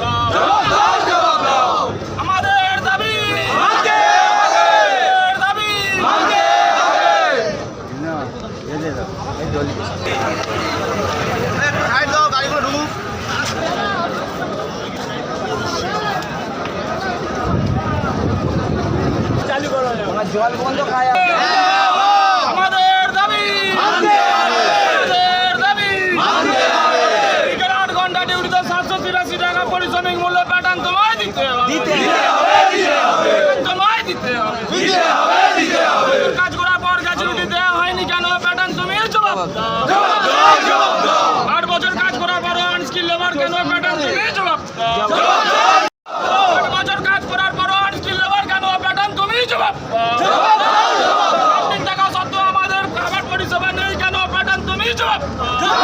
দাও। আমাদের দাবি জল বন্ধ খায় আমাদের দাবি 8 ঘন্টা ডিউটিতে 783 টাকা পারিশ্রমিক মূল্য প্যাটার্ন তোমায় দিতে হবে। তোমায় দিতে হবে। কাজ করার পর গ্র্যাচুইটি দেওয়া হয়নি কেন প্যাটার্ন তুমি জবাব দাও। 8 বছর কাজ করার পর আনস্কিল লেবার কেন প্যাটার্ন তুমি জবাব দাও। 8 বছর কাজ করার পর আনস্কিল লেবার কেন প্যাটার্ন তুমি জবাব দাও। টাকা সত্ত্বেও আমাদের খাবার পরিষেবা নেই কেন প্যাটার্ন তুমি জবাব দাও।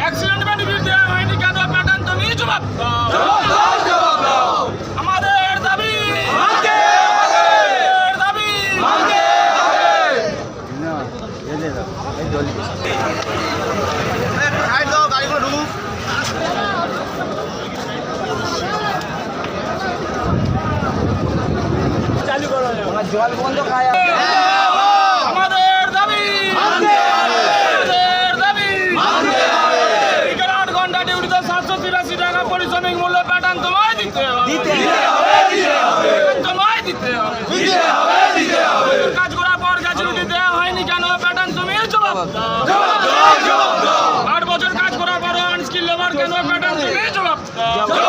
অ্যাক্সিডেন্ট বেনিফিট দেওয়া হয়নি কেন প্যাটার্ন তুমি জবাব দাও। আমাদের দাবি জল বন্ধ খায় আমাদের দাবি 8 ঘন্টা ডিউটিতে 783 টাকা পারিশ্রমিক মূল্য প্যাটার্ন তোমায় দিতে হবে। তোমায় দিতে হবে। কাজ করার পর গ্র্যাচুইটি দেওয়া হয়নি কেন প্যাটার্ন তুমি জবাব দাও। 8 বছর কাজ করার পর আনস্কিল লেবার কেন প্যাটার্ন তুমি জবাব দাও।